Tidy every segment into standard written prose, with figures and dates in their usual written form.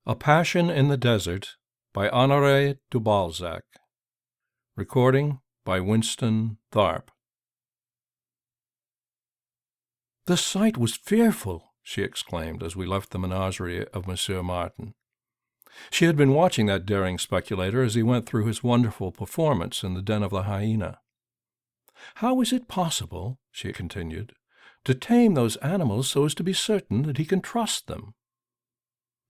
A Passion in the Desert by Honoré de Balzac. Recording by Winston, Tharp. "The sight was fearful," she exclaimed as we left the menagerie of Monsieur Martin. She had been watching that daring speculator as he went through his wonderful performance in the den of the hyena. "How is it possible," she continued, "to tame those animals so as to be certain that he can trust them?"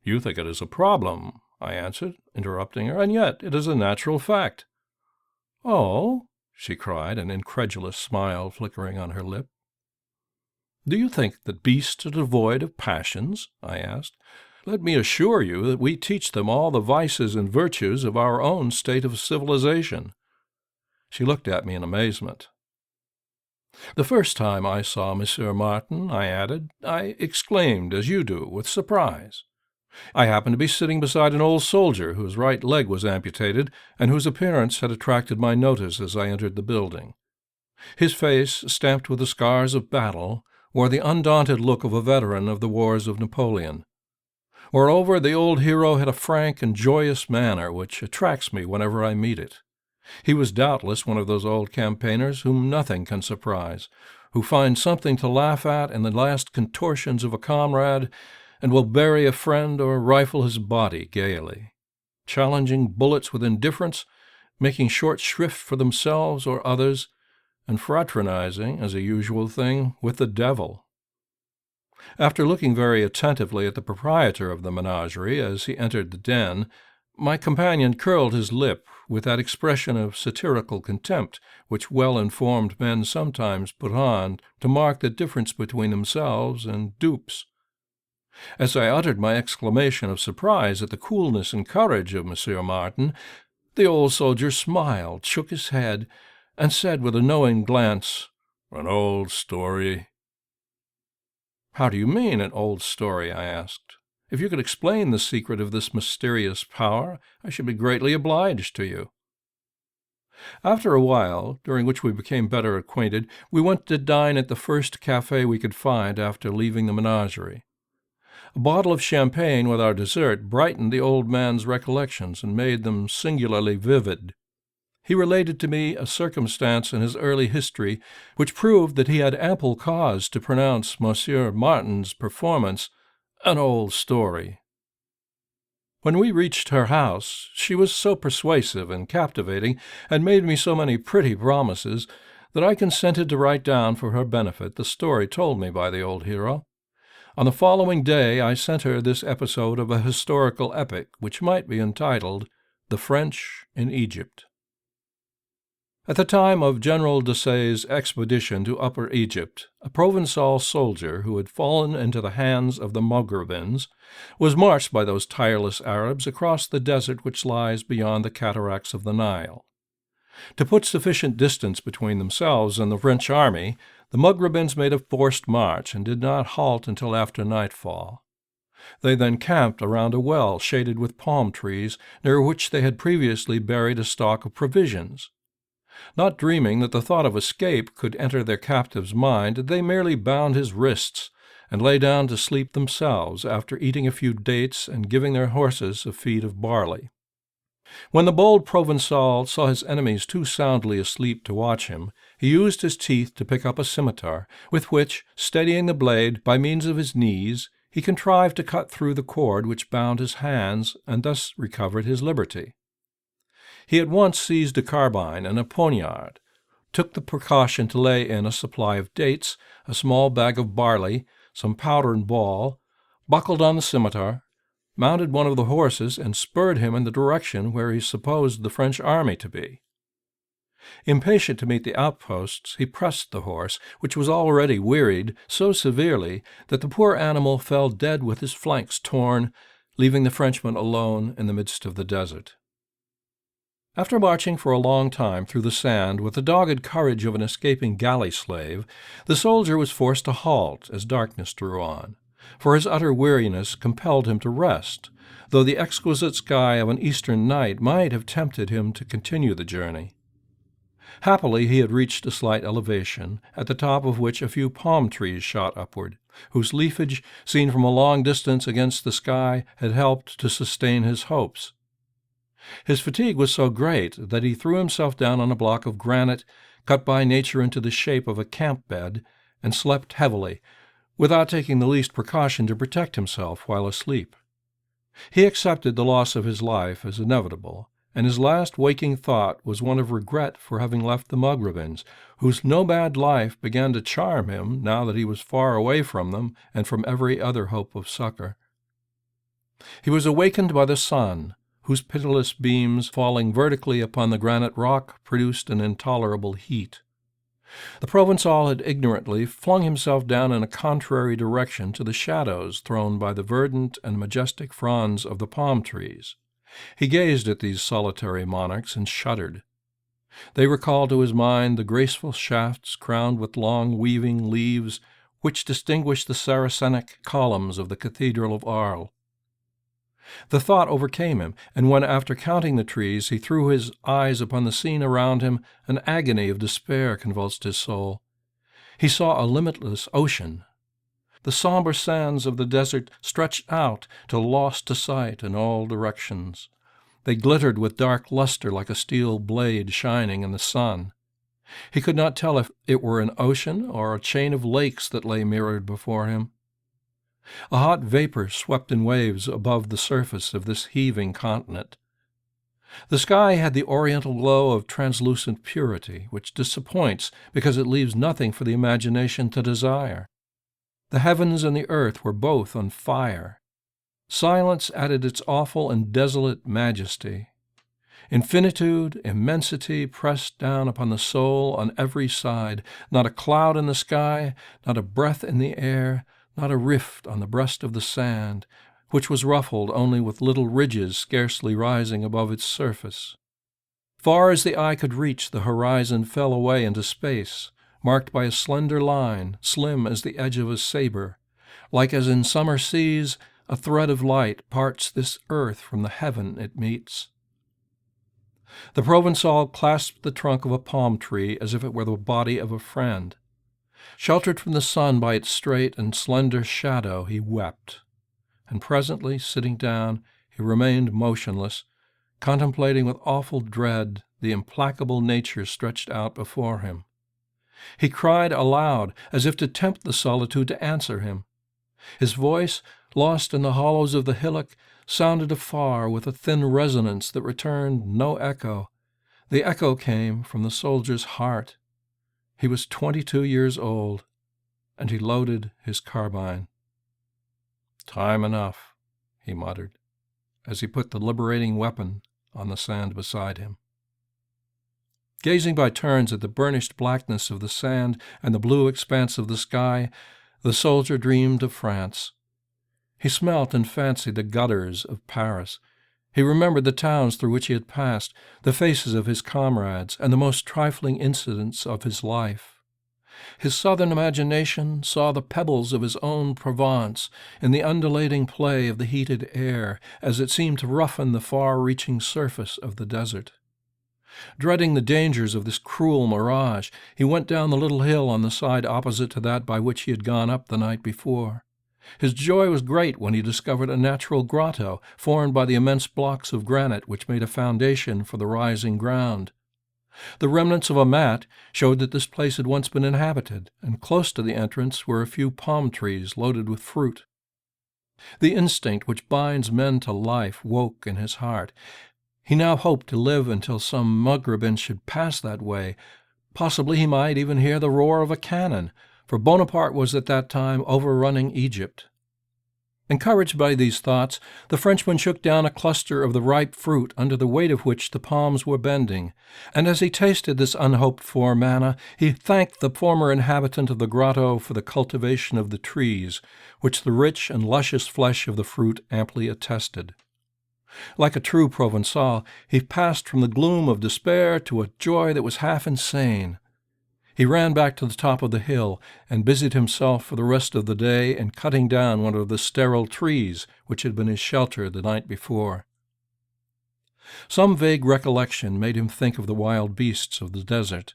"You think it is a problem," I answered, interrupting her, "and yet it is a natural fact." "Oh?" she cried, an incredulous smile flickering on her lip. "Do you think that beasts are devoid of passions?" I asked. "Let me assure you that we teach them all the vices and virtues of our own state of civilization." She looked at me in amazement. "The first time I saw Monsieur Martin," I added, "I exclaimed, as you do, with surprise. I happened to be sitting beside an old soldier whose right leg was amputated, and whose appearance had attracted my notice as I entered the building. His face, stamped with the scars of battle, wore the undaunted look of a veteran of the wars of Napoleon. Moreover, the old hero had a frank and joyous manner which attracts me whenever I meet it. He was doubtless one of those old campaigners whom nothing can surprise, who find something to laugh at in the last contortions of a comrade, and will bury a friend or rifle his body gaily, challenging bullets with indifference, making short shrift for themselves or others, and fraternizing, as a usual thing, with the devil. After looking very attentively at the proprietor of the menagerie as he entered the den, my companion curled his lip with that expression of satirical contempt which well-informed men sometimes put on to mark the difference between themselves and dupes. As I uttered my exclamation of surprise at the coolness and courage of Monsieur Martin, the old soldier smiled, shook his head, and said with a knowing glance, "An old story." "How do you mean, an old story?" I asked. "If you could explain the secret of this mysterious power, I should be greatly obliged to you." After a while, during which we became better acquainted, we went to dine at the first café we could find after leaving the menagerie. A bottle of champagne with our dessert brightened the old man's recollections and made them singularly vivid. He related to me a circumstance in his early history which proved that he had ample cause to pronounce Monsieur Martin's performance an old story. When we reached her house, she was so persuasive and captivating, and made me so many pretty promises, that I consented to write down for her benefit the story told me by the old hero. On the following day I sent her this episode of a historical epic which might be entitled The French in Egypt. At the time of General Desaix's expedition to Upper Egypt, a Provençal soldier who had fallen into the hands of the Maghrebins was marched by those tireless Arabs across the desert which lies beyond the cataracts of the Nile. To put sufficient distance between themselves and the French army, the Maghrebins made a forced march and did not halt until after nightfall. They then camped around a well shaded with palm trees, near which they had previously buried a stock of provisions. Not dreaming that the thought of escape could enter their captive's mind, they merely bound his wrists and lay down to sleep themselves after eating a few dates and giving their horses a feed of barley. When the bold Provençal saw his enemies too soundly asleep to watch him, he used his teeth to pick up a scimitar, with which, steadying the blade by means of his knees, he contrived to cut through the cord which bound his hands, and thus recovered his liberty. He at once seized a carbine and a poniard, took the precaution to lay in a supply of dates, a small bag of barley, some powder and ball, buckled on the scimitar, mounted one of the horses, and spurred him in the direction where he supposed the French army to be. Impatient to meet the outposts, he pressed the horse, which was already wearied, so severely that the poor animal fell dead with his flanks torn, leaving the Frenchman alone in the midst of the desert. After marching for a long time through the sand with the dogged courage of an escaping galley slave, the soldier was forced to halt as darkness drew on, for his utter weariness compelled him to rest, though the exquisite sky of an eastern night might have tempted him to continue the journey. Happily, he had reached a slight elevation, at the top of which a few palm trees shot upward, whose leafage, seen from a long distance against the sky, had helped to sustain his hopes. His fatigue was so great that he threw himself down on a block of granite, cut by nature into the shape of a camp bed, and slept heavily, without taking the least precaution to protect himself while asleep. He accepted the loss of his life as inevitable, and his last waking thought was one of regret for having left the Mugrabins, whose no-bad life began to charm him now that he was far away from them and from every other hope of succor. He was awakened by the sun, whose pitiless beams, falling vertically upon the granite rock, produced an intolerable heat. The Provençal had ignorantly flung himself down in a contrary direction to the shadows thrown by the verdant and majestic fronds of the palm trees. He gazed at these solitary monarchs and shuddered. They recalled to his mind the graceful shafts crowned with long weaving leaves which distinguished the Saracenic columns of the Cathedral of Arles. The thought overcame him, and when, after counting the trees, he threw his eyes upon the scene around him, an agony of despair convulsed his soul. He saw a limitless ocean. The somber sands of the desert stretched out till lost to sight in all directions. They glittered with dark luster like a steel blade shining in the sun. He could not tell if it were an ocean or a chain of lakes that lay mirrored before him. A hot vapor swept in waves above the surface of this heaving continent. The sky had the oriental glow of translucent purity, which disappoints because it leaves nothing for the imagination to desire. The heavens and the earth were both on fire. Silence added its awful and desolate majesty. Infinitude, immensity pressed down upon the soul on every side, not a cloud in the sky, not a breath in the air, not a rift on the breast of the sand, which was ruffled only with little ridges scarcely rising above its surface. Far as the eye could reach, the horizon fell away into space, marked by a slender line, slim as the edge of a saber. Like as in summer seas, a thread of light parts this earth from the heaven it meets. The Provençal clasped the trunk of a palm tree as if it were the body of a friend. Sheltered from the sun by its straight and slender shadow, he wept, and presently, sitting down, he remained motionless, contemplating with awful dread the implacable nature stretched out before him. He cried aloud, as if to tempt the solitude to answer him. His voice, lost in the hollows of the hillock, sounded afar with a thin resonance that returned no echo. The echo came from the soldier's heart. He was 22 years old, and he loaded his carbine. "Time enough," he muttered, as he put the liberating weapon on the sand beside him. Gazing by turns at the burnished blackness of the sand and the blue expanse of the sky, the soldier dreamed of France. He smelt and fancied the gutters of Paris. He remembered the towns through which he had passed, the faces of his comrades, and the most trifling incidents of his life. His southern imagination saw the pebbles of his own Provence in the undulating play of the heated air, as it seemed to roughen the far-reaching surface of the desert. Dreading the dangers of this cruel mirage, he went down the little hill on the side opposite to that by which he had gone up the night before. His joy was great when he discovered a natural grotto formed by the immense blocks of granite which made a foundation for the rising ground. The remnants of a mat showed that this place had once been inhabited, and close to the entrance were a few palm trees loaded with fruit. The instinct which binds men to life woke in his heart. He now hoped to live until some Mugrabin should pass that way. Possibly he might even hear the roar of a cannon, for Bonaparte was at that time overrunning Egypt. Encouraged by these thoughts, the Frenchman shook down a cluster of the ripe fruit under the weight of which the palms were bending, and as he tasted this unhoped-for manna, he thanked the former inhabitant of the grotto for the cultivation of the trees, which the rich and luscious flesh of the fruit amply attested. Like a true Provençal, he passed from the gloom of despair to a joy that was half insane. He ran back to the top of the hill and busied himself for the rest of the day in cutting down one of the sterile trees which had been his shelter the night before. Some vague recollection made him think of the wild beasts of the desert,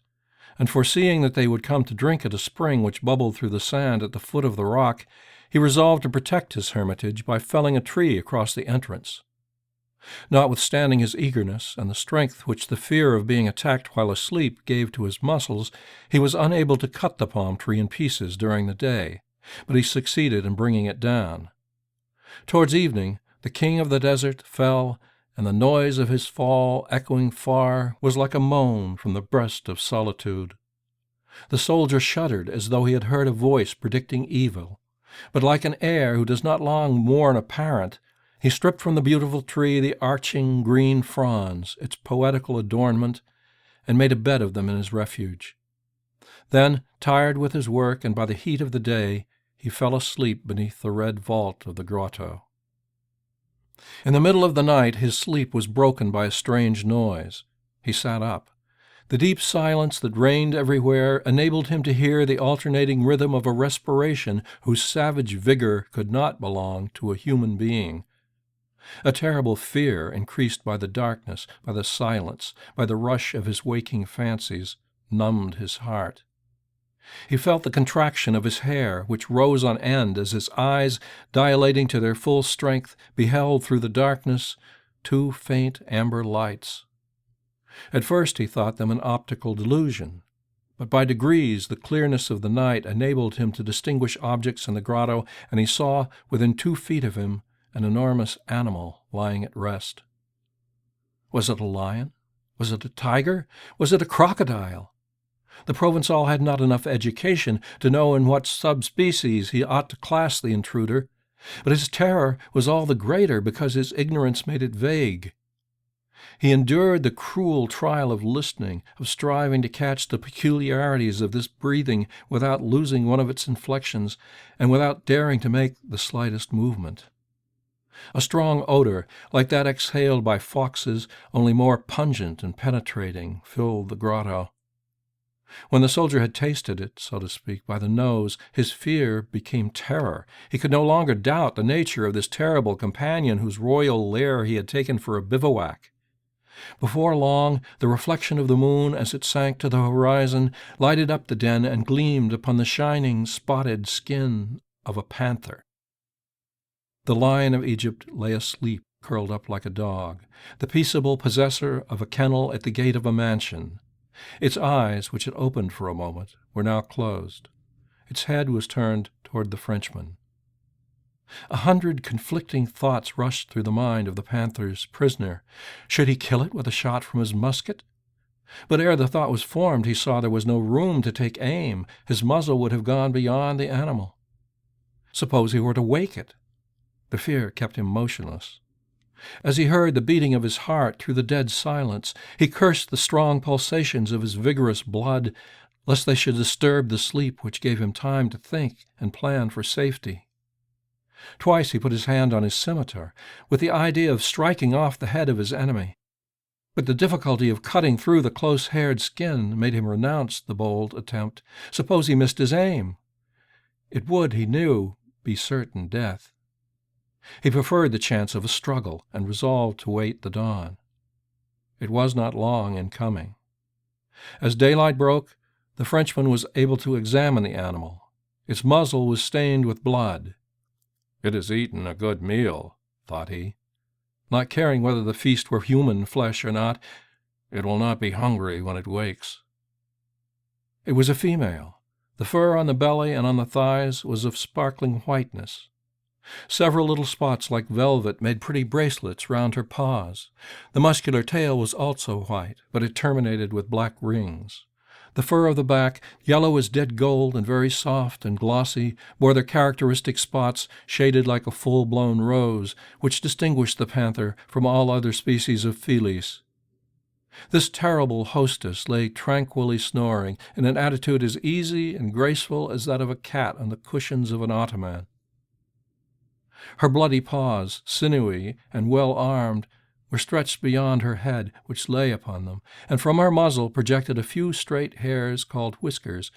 and foreseeing that they would come to drink at a spring which bubbled through the sand at the foot of the rock, he resolved to protect his hermitage by felling a tree across the entrance. Notwithstanding his eagerness and the strength which the fear of being attacked while asleep gave to his muscles, he was unable to cut the palm tree in pieces during the day, but he succeeded in bringing it down. Towards evening, the king of the desert fell, and the noise of his fall, echoing far, was like a moan from the breast of solitude. The soldier shuddered as though he had heard a voice predicting evil, but like an heir who does not long mourn a parent, he stripped from the beautiful tree the arching green fronds, its poetical adornment, and made a bed of them in his refuge. Then, tired with his work and by the heat of the day, he fell asleep beneath the red vault of the grotto. In the middle of the night his sleep was broken by a strange noise. He sat up. The deep silence that reigned everywhere enabled him to hear the alternating rhythm of a respiration whose savage vigor could not belong to a human being. A terrible fear, increased by the darkness, by the silence, by the rush of his waking fancies, numbed his heart. He felt the contraction of his hair, which rose on end as his eyes, dilating to their full strength, beheld through the darkness 2 faint amber lights. At first he thought them an optical delusion, but by degrees the clearness of the night enabled him to distinguish objects in the grotto, and he saw, within 2 feet of him, an enormous animal lying at rest. Was it a lion? Was it a tiger? Was it a crocodile? The Provençal had not enough education to know in what subspecies he ought to class the intruder, but his terror was all the greater because his ignorance made it vague. He endured the cruel trial of listening, of striving to catch the peculiarities of this breathing without losing one of its inflections, and without daring to make the slightest movement. A strong odor, like that exhaled by foxes, only more pungent and penetrating, filled the grotto. When the soldier had tasted it, so to speak, by the nose, his fear became terror. He could no longer doubt the nature of this terrible companion whose royal lair he had taken for a bivouac. Before long, the reflection of the moon, as it sank to the horizon, lighted up the den and gleamed upon the shining, spotted skin of a panther. The Lion of Egypt lay asleep, curled up like a dog, the peaceable possessor of a kennel at the gate of a mansion. Its eyes, which had opened for a moment, were now closed. Its head was turned toward the Frenchman. 100 conflicting thoughts rushed through the mind of the panther's prisoner. Should he kill it with a shot from his musket? But ere the thought was formed, he saw there was no room to take aim. His muzzle would have gone beyond the animal. Suppose he were to wake it? The fear kept him motionless. As he heard the beating of his heart through the dead silence, he cursed the strong pulsations of his vigorous blood, lest they should disturb the sleep which gave him time to think and plan for safety. Twice he put his hand on his scimitar, with the idea of striking off the head of his enemy. But the difficulty of cutting through the close-haired skin made him renounce the bold attempt. Suppose he missed his aim? It would, he knew, be certain death. He preferred the chance of a struggle, and resolved to wait the dawn. It was not long in coming. As daylight broke, the Frenchman was able to examine the animal. Its muzzle was stained with blood. "It has eaten a good meal," thought he. Not caring whether the feast were human flesh or not, it will not be hungry when it wakes. It was a female. The fur on the belly and on the thighs was of sparkling whiteness. Several little spots like velvet made pretty bracelets round her paws. The muscular tail was also white, but it terminated with black rings. The fur of the back, yellow as dead gold and very soft and glossy, bore the characteristic spots shaded like a full-blown rose, which distinguished the panther from all other species of felis. This terrible hostess lay tranquilly snoring in an attitude as easy and graceful as that of a cat on the cushions of an ottoman. Her bloody paws, sinewy and well-armed, were stretched beyond her head, which lay upon them, and from her muzzle projected a few straight hairs called whiskers,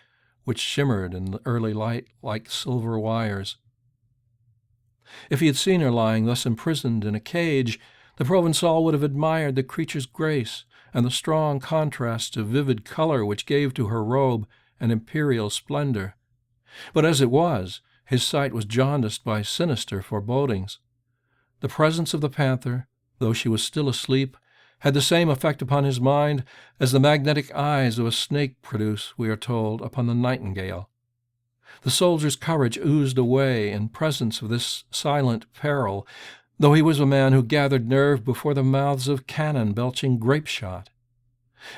which shimmered in the early light like silver wires. If he had seen her lying thus imprisoned in a cage, The Provençal would have admired the creature's grace and the strong contrast of vivid color which gave to her robe an imperial splendor. But as it was, his sight was jaundiced by sinister forebodings. The presence of the panther, though she was still asleep, had the same effect upon his mind as the magnetic eyes of a snake produce, we are told, upon the nightingale. The soldier's courage oozed away in presence of this silent peril, though he was a man who gathered nerve before the mouths of cannon belching grape-shot.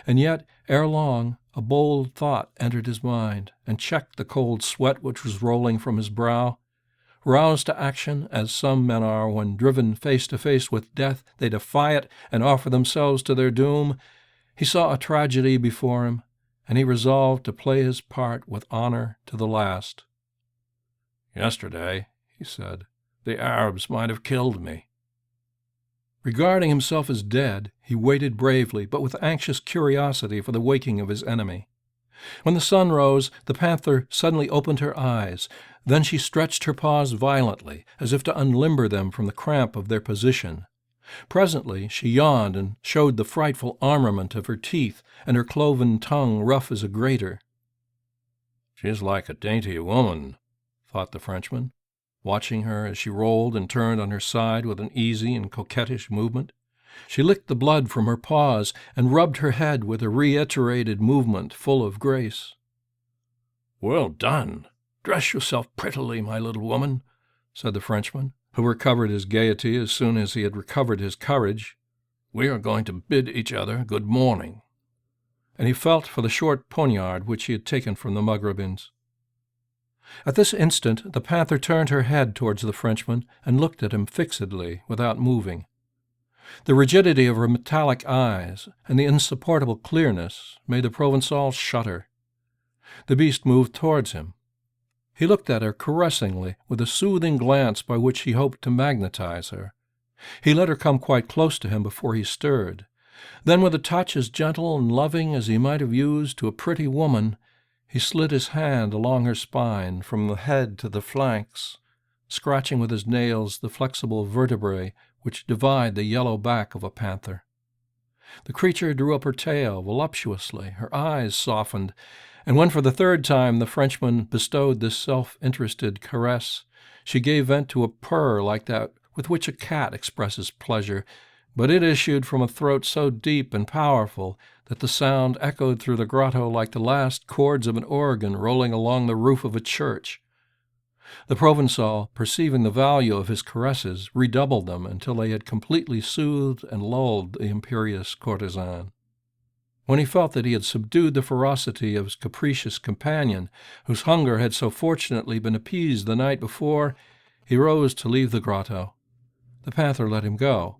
And yet, ere long, a bold thought entered his mind, and checked the cold sweat which was rolling from his brow. Roused to action, as some men are when driven face to face with death, they defy it and offer themselves to their doom. He saw a tragedy before him, and he resolved to play his part with honor to the last. "Yesterday," he said, "the Arabs might have killed me." Regarding himself as dead, he waited bravely, but with anxious curiosity for the waking of his enemy. When the sun rose, the panther suddenly opened her eyes. Then she stretched her paws violently, as if to unlimber them from the cramp of their position. Presently she yawned and showed the frightful armament of her teeth, and her cloven tongue rough as a grater. "She is like a dainty woman," thought the Frenchman, watching her as she rolled and turned on her side with an easy and coquettish movement. She licked the blood from her paws and rubbed her head with a reiterated movement full of grace. "Well done! Dress yourself prettily, my little woman," said the Frenchman, who recovered his gaiety as soon as he had recovered his courage. "We are going to bid each other good morning." And he felt for the short poniard which he had taken from the Maghrébins. At this instant the panther turned her head towards the Frenchman and looked at him fixedly, without moving. The rigidity of her metallic eyes and the insupportable clearness made the Provençal shudder. The beast moved towards him. He looked at her caressingly, with a soothing glance by which he hoped to magnetize her. He let her come quite close to him before he stirred. Then, with a touch as gentle and loving as he might have used to a pretty woman, he slid his hand along her spine from the head to the flanks, scratching with his nails the flexible vertebrae which divide the yellow back of a panther. The creature drew up her tail voluptuously, her eyes softened, and when for the third time the Frenchman bestowed this self-interested caress, she gave vent to a purr like that with which a cat expresses pleasure, but it issued from a throat so deep and powerful that the sound echoed through the grotto like the last chords of an organ rolling along the roof of a church. The Provençal, perceiving the value of his caresses, redoubled them until they had completely soothed and lulled the imperious courtesan. When he felt that he had subdued the ferocity of his capricious companion, whose hunger had so fortunately been appeased the night before, he rose to leave the grotto. The panther let him go.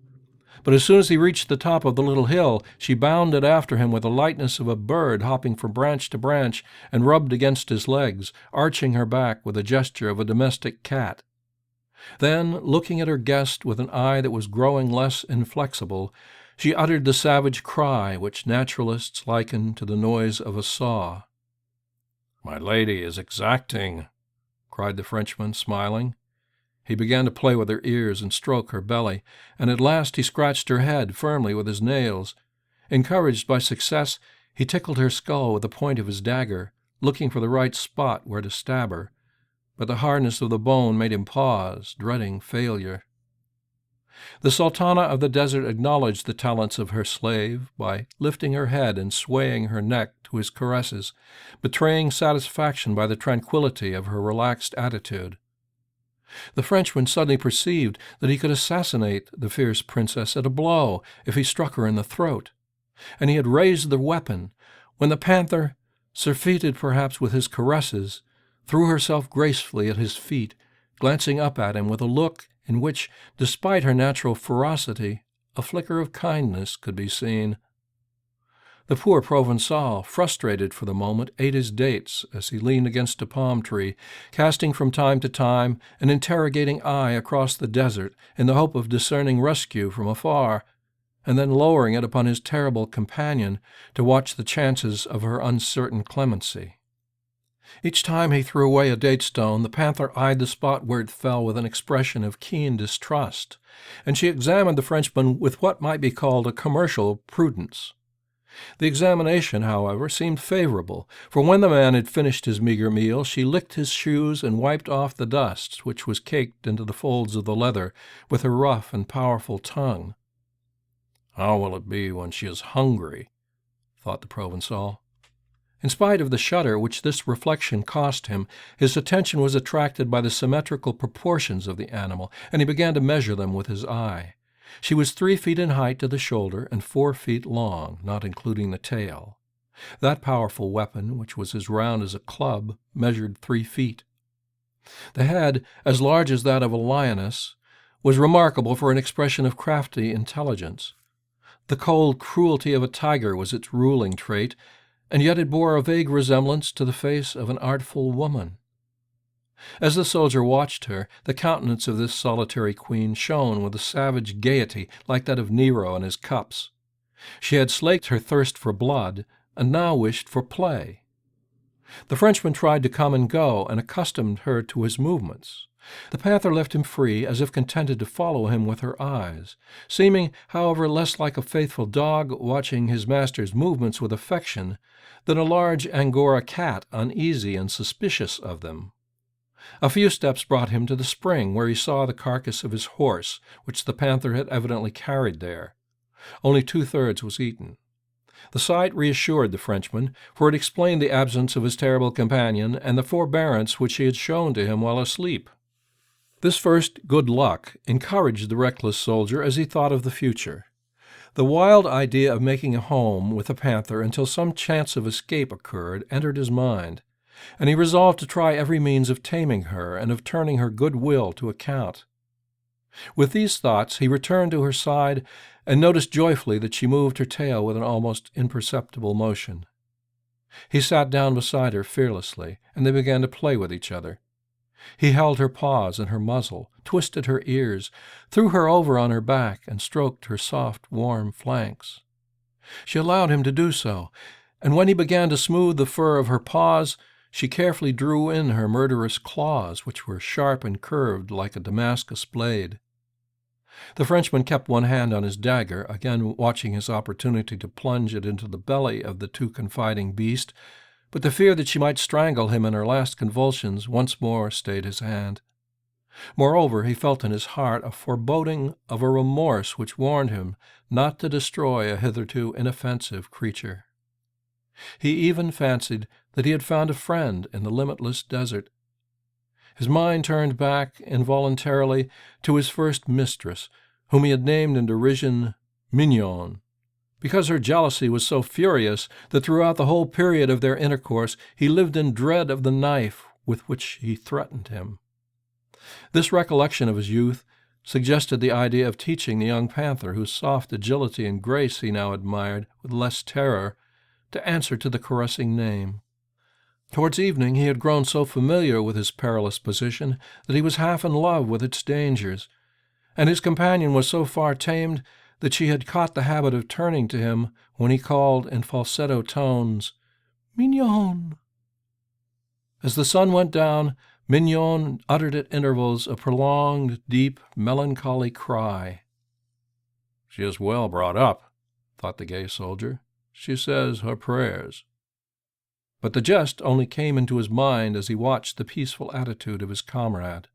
But as soon as he reached the top of the little hill, she bounded after him with the lightness of a bird hopping from branch to branch, and rubbed against his legs, arching her back with the gesture of a domestic cat. Then, looking at her guest with an eye that was growing less inflexible, she uttered the savage cry which naturalists liken to the noise of a saw. "My lady is exacting," cried the Frenchman, smiling. He began to play with her ears and stroke her belly, and at last he scratched her head firmly with his nails. Encouraged by success, he tickled her skull with the point of his dagger, looking for the right spot where to stab her, but the hardness of the bone made him pause, dreading failure. The Sultana of the Desert acknowledged the talents of her slave by lifting her head and swaying her neck to his caresses, betraying satisfaction by the tranquillity of her relaxed attitude. The Frenchman suddenly perceived that he could assassinate the fierce princess at a blow if he struck her in the throat, and he had raised the weapon when the panther, surfeited perhaps with his caresses, threw herself gracefully at his feet, glancing up at him with a look in which, despite her natural ferocity, a flicker of kindness could be seen. The poor Provençal, frustrated for the moment, ate his dates as he leaned against a palm tree, casting from time to time an interrogating eye across the desert in the hope of discerning rescue from afar, and then lowering it upon his terrible companion to watch the chances of her uncertain clemency. Each time he threw away a date stone, the panther eyed the spot where it fell with an expression of keen distrust, and she examined the Frenchman with what might be called a commercial prudence. The examination, however, seemed favorable, for when the man had finished his meager meal, she licked his shoes and wiped off the dust which was caked into the folds of the leather with her rough and powerful tongue. "How will it be when she is hungry?" thought the Provençal. In spite of the shudder which this reflection cost him, his attention was attracted by the symmetrical proportions of the animal, and he began to measure them with his eye. She was 3 feet in height to the shoulder and 4 feet long, not including the tail. That powerful weapon, which was as round as a club, measured 3 feet. The head, as large as that of a lioness, was remarkable for an expression of crafty intelligence. The cold cruelty of a tiger was its ruling trait, and yet it bore a vague resemblance to the face of an artful woman. As the soldier watched her, the countenance of this solitary queen shone with a savage gaiety like that of Nero and his cups. She had slaked her thirst for blood, and now wished for play. The Frenchman tried to come and go, and accustomed her to his movements. The panther left him free, as if contented to follow him with her eyes, seeming, however, less like a faithful dog watching his master's movements with affection than a large Angora cat uneasy and suspicious of them. A few steps brought him to the spring, where he saw the carcass of his horse, which the panther had evidently carried there. Only 2/3 was eaten. The sight reassured the Frenchman, for it explained the absence of his terrible companion and the forbearance which he had shown to him while asleep. This first good luck encouraged the reckless soldier as he thought of the future. The wild idea of making a home with the panther until some chance of escape occurred entered his mind, and he resolved to try every means of taming her and of turning her good will to account. With these thoughts he returned to her side and noticed joyfully that she moved her tail with an almost imperceptible motion. He sat down beside her fearlessly, and they began to play with each other. He held her paws and her muzzle, twisted her ears, threw her over on her back, and stroked her soft, warm flanks. She allowed him to do so, and when he began to smooth the fur of her paws, she carefully drew in her murderous claws, which were sharp and curved like a Damascus blade. The Frenchman kept one hand on his dagger, again watching his opportunity to plunge it into the belly of the too confiding beast, but the fear that she might strangle him in her last convulsions once more stayed his hand. Moreover, he felt in his heart a foreboding of a remorse which warned him not to destroy a hitherto inoffensive creature. He even fancied that he had found a friend in the limitless desert. His mind turned back involuntarily to his first mistress, whom he had named in derision Mignonne, because her jealousy was so furious that throughout the whole period of their intercourse he lived in dread of the knife with which he threatened him. This recollection of his youth suggested the idea of teaching the young panther, whose soft agility and grace he now admired with less terror, to answer to the caressing name. Towards evening he had grown so familiar with his perilous position that he was half in love with its dangers, and his companion was so far tamed that she had caught the habit of turning to him when he called in falsetto tones, "Mignonne." As the sun went down, Mignonne uttered at intervals a prolonged, deep, melancholy cry. "She is well brought up," thought the gay soldier. "She says her prayers." But the jest only came into his mind as he watched the peaceful attitude of his comrade.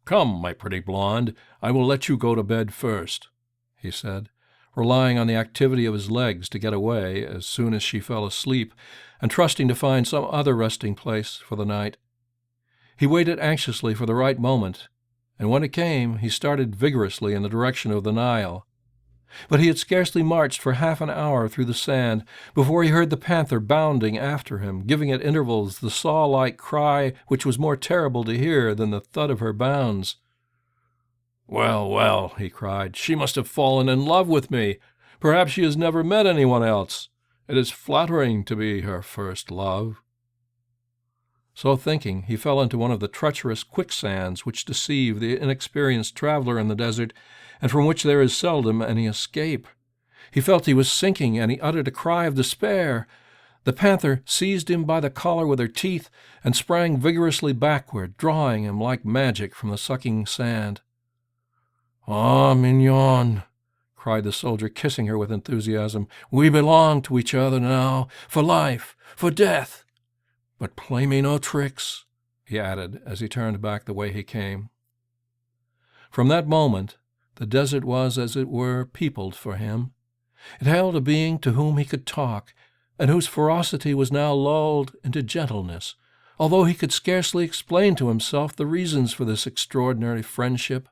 "Come, my pretty blonde, I will let you go to bed first," he said, relying on the activity of his legs to get away as soon as she fell asleep, and trusting to find some other resting place for the night. He waited anxiously for the right moment, and when it came, he started vigorously in the direction of the Nile. But he had scarcely marched for half an hour through the sand before he heard the panther bounding after him, giving at intervals the saw-like cry which was more terrible to hear than the thud of her bounds. "Well, well," he cried, "she must have fallen in love with me. Perhaps she has never met anyone else. It is flattering to be her first love." So thinking, he fell into one of the treacherous quicksands which deceive the inexperienced traveler in the desert, and from which there is seldom any escape. He felt he was sinking, and he uttered a cry of despair. The panther seized him by the collar with her teeth and sprang vigorously backward, drawing him like magic from the sucking sand. "Ah, mignon," cried the soldier, kissing her with enthusiasm. "We belong to each other now, for life, for death. But play me no tricks," he added as he turned back the way he came. From that moment, the desert was, as it were, peopled for him. It held a being to whom he could talk, and whose ferocity was now lulled into gentleness, although he could scarcely explain to himself the reasons for this extraordinary friendship.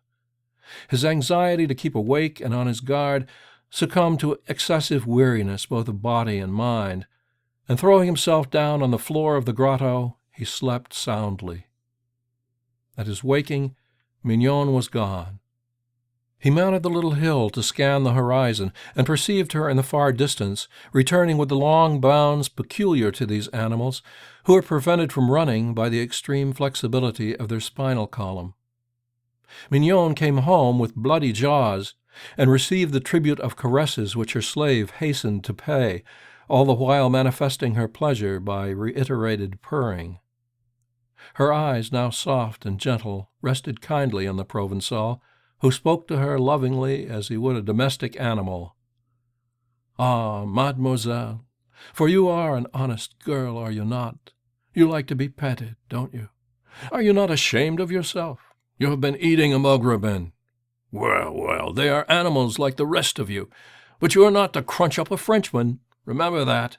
His anxiety to keep awake and on his guard succumbed to excessive weariness both of body and mind, and throwing himself down on the floor of the grotto, he slept soundly. At his waking, Mignon was gone. He mounted the little hill to scan the horizon, and perceived her in the far distance, returning with the long bounds peculiar to these animals, who are prevented from running by the extreme flexibility of their spinal column. Mignon came home with bloody jaws, and received the tribute of caresses which her slave hastened to pay, all the while manifesting her pleasure by reiterated purring. Her eyes, now soft and gentle, rested kindly on the Provençal, who spoke to her lovingly as he would a domestic animal. "Ah, mademoiselle, for you are an honest girl, are you not? You like to be petted, don't you? Are you not ashamed of yourself? You have been eating a Mogrebin. Well, well, they are animals like the rest of you, but you are not to crunch up a Frenchman. Remember that.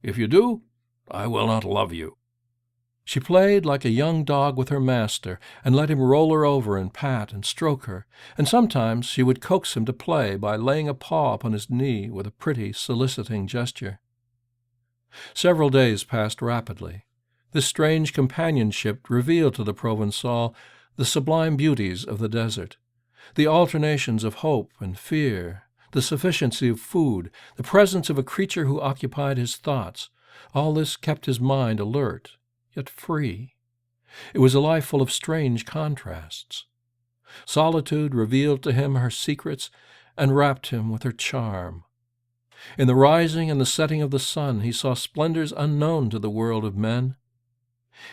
If you do, I will not love you." She played like a young dog with her master, and let him roll her over and pat and stroke her, and sometimes she would coax him to play by laying a paw upon his knee with a pretty, soliciting gesture. Several days passed rapidly. This strange companionship revealed to the Provençal the sublime beauties of the desert, the alternations of hope and fear, the sufficiency of food, the presence of a creature who occupied his thoughts. All this kept his mind alert, yet free. It was a life full of strange contrasts. Solitude revealed to him her secrets and wrapped him with her charm. In the rising and the setting of the sun he saw splendors unknown to the world of men.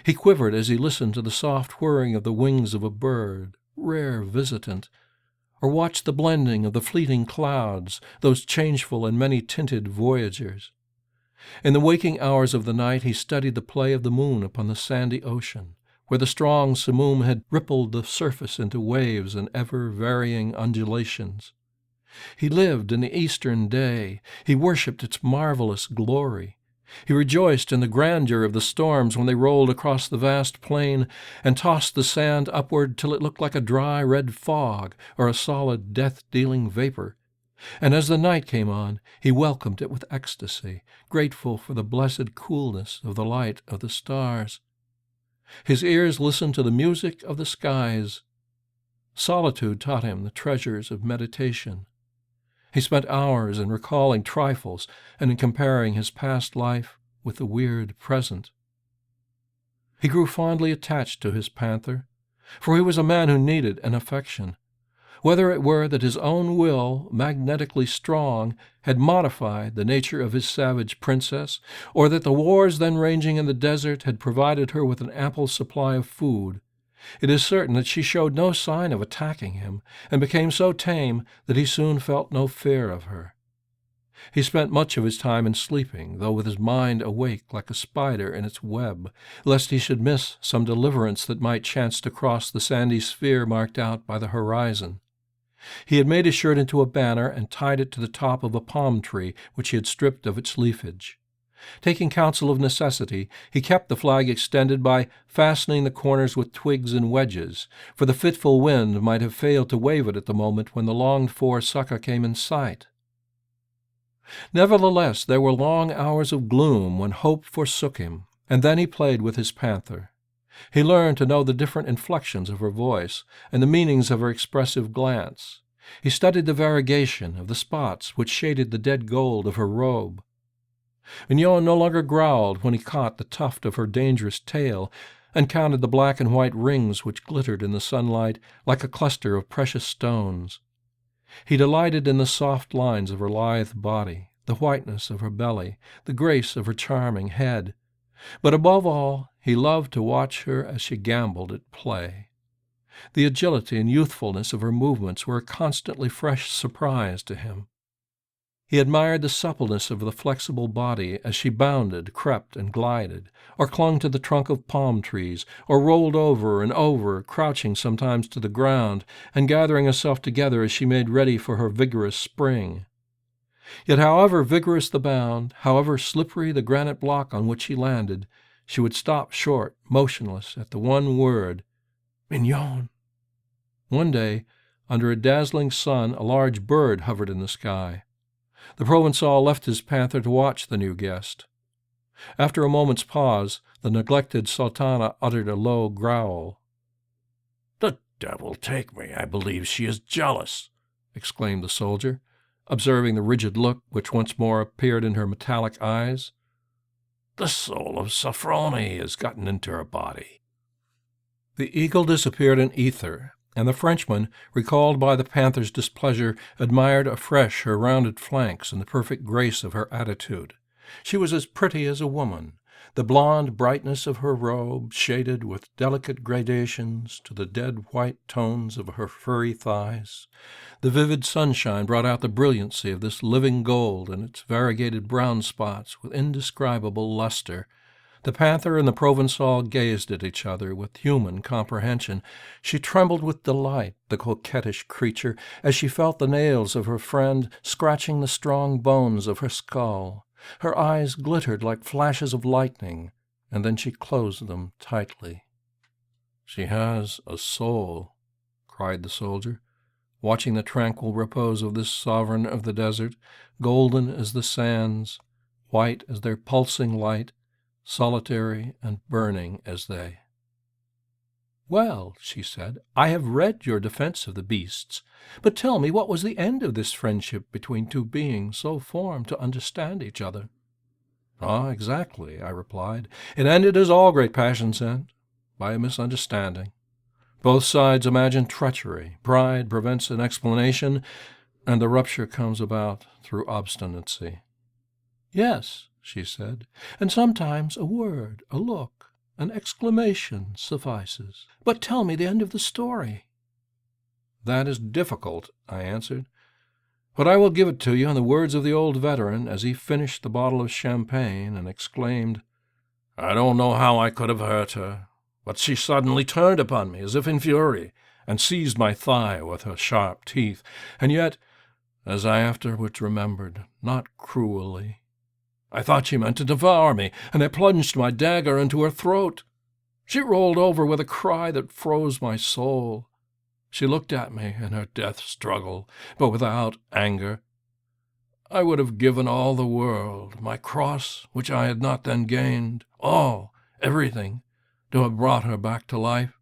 He quivered as he listened to the soft whirring of the wings of a bird, rare visitant, or watched the blending of the fleeting clouds, those changeful and many-tinted voyagers. In the waking hours of the night he studied the play of the moon upon the sandy ocean, where the strong simoom had rippled the surface into waves and ever-varying undulations. He lived in the eastern day. He worshipped its marvelous glory. He rejoiced in the grandeur of the storms when they rolled across the vast plain and tossed the sand upward till it looked like a dry red fog or a solid death-dealing vapor. And as the night came on, he welcomed it with ecstasy, grateful for the blessed coolness of the light of the stars. His ears listened to the music of the skies. Solitude taught him the treasures of meditation. He spent hours in recalling trifles and in comparing his past life with the weird present. He grew fondly attached to his panther, for he was a man who needed an affection. Whether it were that his own will, magnetically strong, had modified the nature of his savage princess, or that the wars then raging in the desert had provided her with an ample supply of food, it is certain that she showed no sign of attacking him, and became so tame that he soon felt no fear of her. He spent much of his time in sleeping, though with his mind awake like a spider in its web, lest he should miss some deliverance that might chance to cross the sandy sphere marked out by the horizon. He had made his shirt into a banner and tied it to the top of a palm tree which he had stripped of its leafage. Taking counsel of necessity, he kept the flag extended by fastening the corners with twigs and wedges, for the fitful wind might have failed to wave it at the moment when the longed-for succor came in sight. Nevertheless, there were long hours of gloom when hope forsook him, and then he played with his panther. He learned to know the different inflections of her voice and the meanings of her expressive glance. He studied the variegation of the spots which shaded the dead gold of her robe. Mignon no longer growled when he caught the tuft of her dangerous tail and counted the black and white rings which glittered in the sunlight like a cluster of precious stones. He delighted in the soft lines of her lithe body, the whiteness of her belly, the grace of her charming head. But above all, he loved to watch her as she gamboled at play. The agility and youthfulness of her movements were a constantly fresh surprise to him. He admired the suppleness of the flexible body as she bounded, crept, and glided, or clung to the trunk of palm trees, or rolled over and over, crouching sometimes to the ground, and gathering herself together as she made ready for her vigorous spring. Yet however vigorous the bound, however slippery the granite block on which she landed, she would stop short, motionless, at the one word, "Mignon." One day, under a dazzling sun, a large bird hovered in the sky. The Provençal left his panther to watch the new guest. After a moment's pause, the neglected sultana uttered a low growl. "The devil take me, I believe she is jealous," exclaimed the soldier, observing the rigid look which once more appeared in her metallic eyes. "The soul of Sofronie has gotten into her body." The eagle disappeared in ether, and the Frenchman, recalled by the panther's displeasure, admired afresh her rounded flanks and the perfect grace of her attitude. She was as pretty as a woman, the blonde brightness of her robe shaded with delicate gradations to the dead white tones of her furry thighs. The vivid sunshine brought out the brilliancy of this living gold and its variegated brown spots with indescribable luster. The panther and the Provençal gazed at each other with human comprehension. She trembled with delight, the coquettish creature, as she felt the nails of her friend scratching the strong bones of her skull. Her eyes glittered like flashes of lightning, and then she closed them tightly. "She has a soul," cried the soldier, watching the tranquil repose of this sovereign of the desert, golden as the sands, white as their pulsing light, solitary and burning as they. "Well," she said, "I have read your defense of the beasts, but tell me what was the end of this friendship between two beings so formed to understand each other?" "Ah, exactly," I replied. "It ended as all great passions end, by a misunderstanding. Both sides imagine treachery, pride prevents an explanation, and the rupture comes about through obstinacy." "Yes," she said, "and sometimes a word, a look, an exclamation suffices. But tell me the end of the story." "That is difficult," I answered, "but I will give it to you in the words of the old veteran as he finished the bottle of champagne and exclaimed, 'I don't know how I could have hurt her, but she suddenly turned upon me as if in fury, and seized my thigh with her sharp teeth, and yet, as I afterwards remembered, not cruelly. I thought she meant to devour me, and I plunged my dagger into her throat. She rolled over with a cry that froze my soul. She looked at me in her death struggle, but without anger. I would have given all the world, my cross, which I had not then gained, all, everything, to have brought her back to life.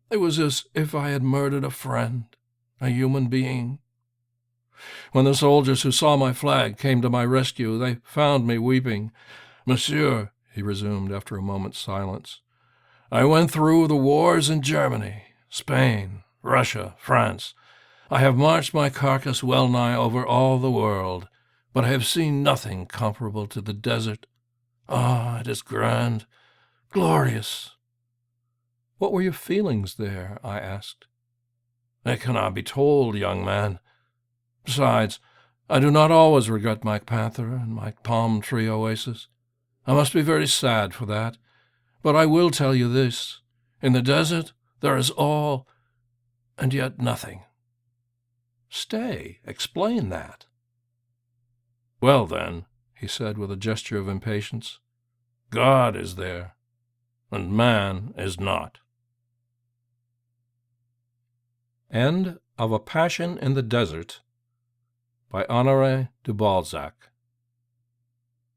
It was as if I had murdered a friend, a human being. When the soldiers who saw my flag came to my rescue, they found me weeping. Monsieur," he resumed after a moment's silence, "I went through the wars in Germany, Spain, Russia, France. I have marched my carcass well-nigh over all the world, but I have seen nothing comparable to the desert. Ah, it is grand, glorious." "What were your feelings there?" I asked. "They cannot be told, young man. Besides, I do not always regret my panther and my palm tree oasis. I must be very sad for that. But I will tell you this. In the desert there is all, and yet nothing." "Stay, explain that." "Well, then," he said with a gesture of impatience, "God is there, and man is not." End of A Passion in the Desert by Honoré de Balzac.